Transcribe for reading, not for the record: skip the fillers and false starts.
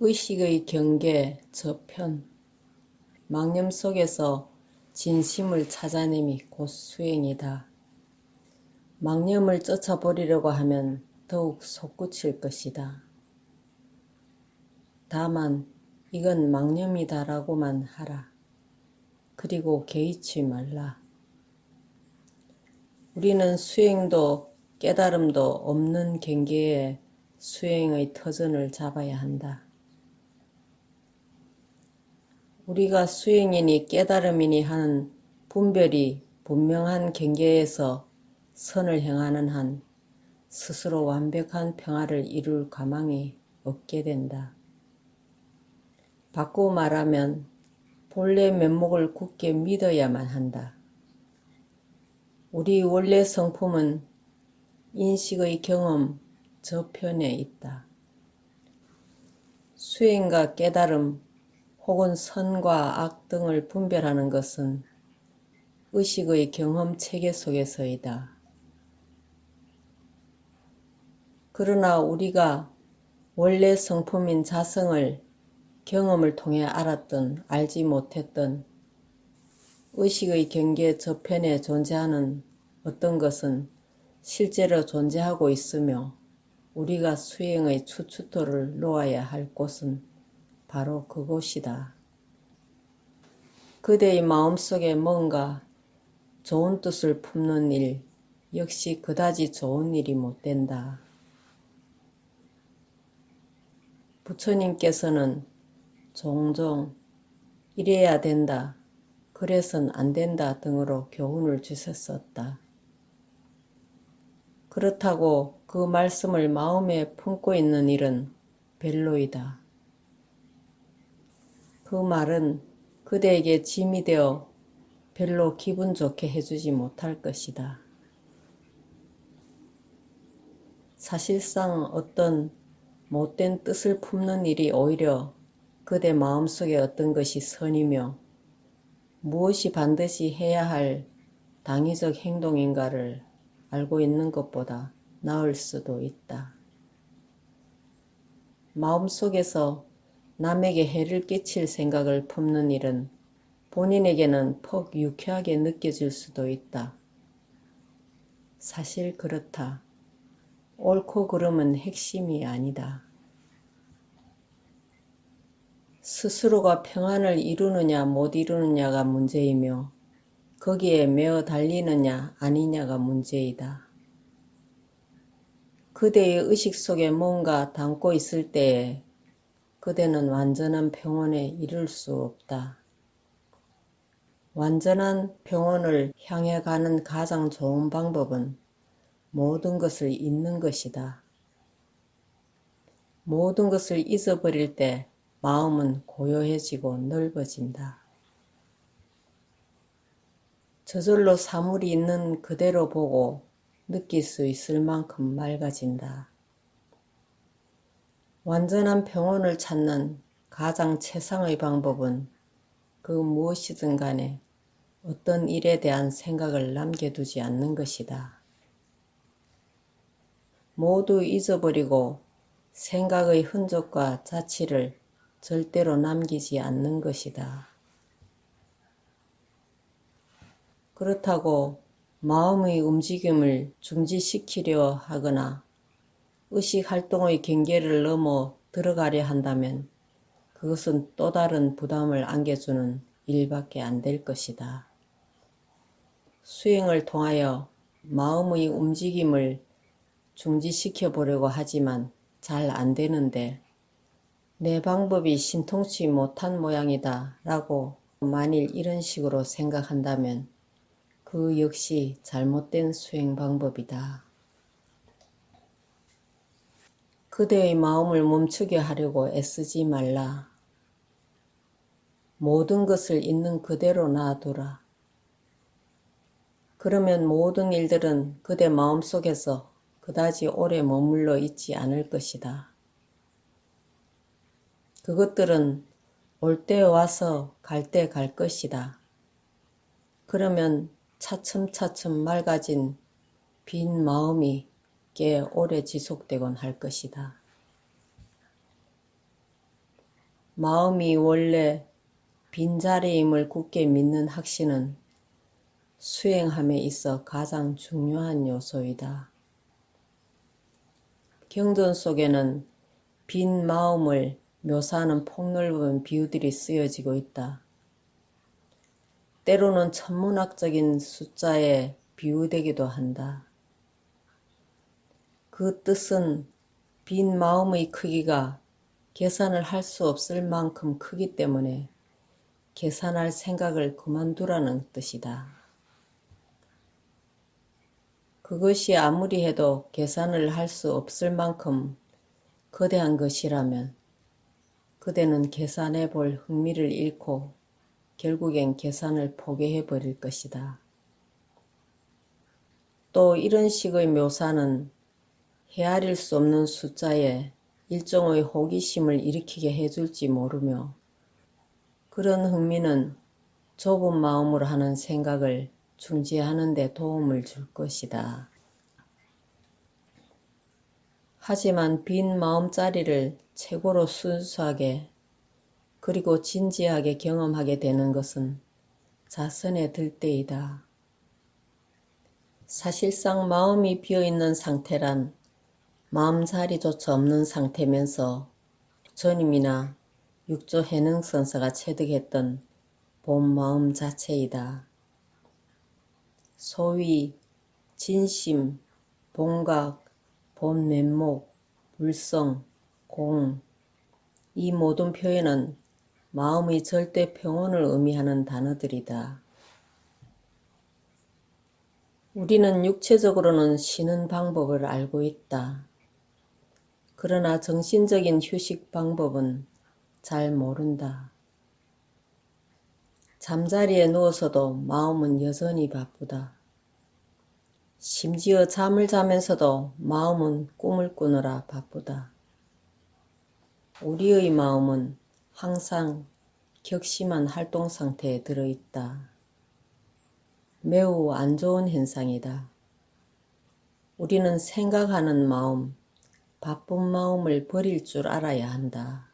의식의 경계 저편. 망념 속에서 진심을 찾아냄이 곧 수행이다. 망념을 쫓아버리려고 하면 더욱 솟구칠 것이다. 다만 이건 망념이다라고만 하라. 그리고 개의치 말라. 우리는 수행도 깨달음도 없는 경계에 수행의 터전을 잡아야 한다. 우리가 수행이니 깨달음이니 하는 분별이 분명한 경계에서 선을 행하는 한 스스로 완벽한 평화를 이룰 가망이 없게 된다. 바꾸어 말하면 본래 면목을 굳게 믿어야만 한다. 우리 원래 성품은 인식의 경험 저편에 있다. 수행과 깨달음 혹은 선과 악 등을 분별하는 것은 의식의 경험 체계 속에서이다. 그러나 우리가 원래 성품인 자성을 경험을 통해 알았던 알지 못했던 의식의 경계 저편에 존재하는 어떤 것은 실제로 존재하고 있으며 우리가 수행의 추추토를 놓아야 할 곳은 바로 그곳이다. 그대의 마음속에 뭔가 좋은 뜻을 품는 일 역시 그다지 좋은 일이 못 된다. 부처님께서는 종종 이래야 된다, 그래선 안 된다 등으로 교훈을 주셨었다. 그렇다고 그 말씀을 마음에 품고 있는 일은 별로이다. 그 말은 그대에게 짐이 되어 별로 기분 좋게 해주지 못할 것이다. 사실상 어떤 못된 뜻을 품는 일이 오히려 그대 마음속에 어떤 것이 선이며 무엇이 반드시 해야 할 당위적 행동인가를 알고 있는 것보다 나을 수도 있다. 마음속에서 남에게 해를 끼칠 생각을 품는 일은 본인에게는 퍽 유쾌하게 느껴질 수도 있다. 사실 그렇다. 옳고 그름은 핵심이 아니다. 스스로가 평안을 이루느냐 못 이루느냐가 문제이며 거기에 매어 달리느냐 아니냐가 문제이다. 그대의 의식 속에 뭔가 담고 있을 때에 그대는 완전한 평온에 이를 수 없다. 완전한 평온을 향해 가는 가장 좋은 방법은 모든 것을 잊는 것이다. 모든 것을 잊어버릴 때 마음은 고요해지고 넓어진다. 저절로 사물이 있는 그대로 보고 느낄 수 있을 만큼 맑아진다. 완전한 평온을 찾는 가장 최상의 방법은 그 무엇이든 간에 어떤 일에 대한 생각을 남겨두지 않는 것이다. 모두 잊어버리고 생각의 흔적과 자취를 절대로 남기지 않는 것이다. 그렇다고 마음의 움직임을 중지시키려 하거나 의식활동의 경계를 넘어 들어가려 한다면 그것은 또 다른 부담을 안겨주는 일밖에 안 될 것이다. 수행을 통하여 마음의 움직임을 중지시켜 보려고 하지만 잘 안 되는데 내 방법이 신통치 못한 모양이다 라고 만일 이런 식으로 생각한다면 그 역시 잘못된 수행 방법이다. 그대의 마음을 멈추게 하려고 애쓰지 말라. 모든 것을 있는 그대로 놔두라. 그러면 모든 일들은 그대 마음속에서 그다지 오래 머물러 있지 않을 것이다. 그것들은 올 때 와서 갈 때 갈 것이다. 그러면 차츰차츰 맑아진 빈 마음이 꽤 오래 지속되곤 할 것이다. 마음이 원래 빈자리임을 굳게 믿는 확신은 수행함에 있어 가장 중요한 요소이다. 경전 속에는 빈 마음을 묘사하는 폭넓은 비유들이 쓰여지고 있다. 때로는 천문학적인 숫자에 비유되기도 한다. 그 뜻은 빈 마음의 크기가 계산을 할 수 없을 만큼 크기 때문에 계산할 생각을 그만두라는 뜻이다. 그것이 아무리 해도 계산을 할 수 없을 만큼 거대한 것이라면 그대는 계산해 볼 흥미를 잃고 결국엔 계산을 포기해 버릴 것이다. 또 이런 식의 묘사는 헤아릴 수 없는 숫자에 일종의 호기심을 일으키게 해줄지 모르며 그런 흥미는 좁은 마음으로 하는 생각을 중지하는 데 도움을 줄 것이다. 하지만 빈 마음자리를 최고로 순수하게 그리고 진지하게 경험하게 되는 것은 자선에 들 때이다. 사실상 마음이 비어있는 상태란 마음자리조차 없는 상태면서 부처님이나 육조 해능선사가 체득했던 본 마음 자체이다. 소위 진심, 본각, 본면목, 불성, 공, 이 모든 표현은 마음의 절대 평온을 의미하는 단어들이다. 우리는 육체적으로는 쉬는 방법을 알고 있다. 그러나 정신적인 휴식 방법은 잘 모른다. 잠자리에 누워서도 마음은 여전히 바쁘다. 심지어 잠을 자면서도 마음은 꿈을 꾸느라 바쁘다. 우리의 마음은 항상 격심한 활동 상태에 들어있다. 매우 안 좋은 현상이다. 우리는 생각하는 마음, 바쁜 마음을 버릴 줄 알아야 한다.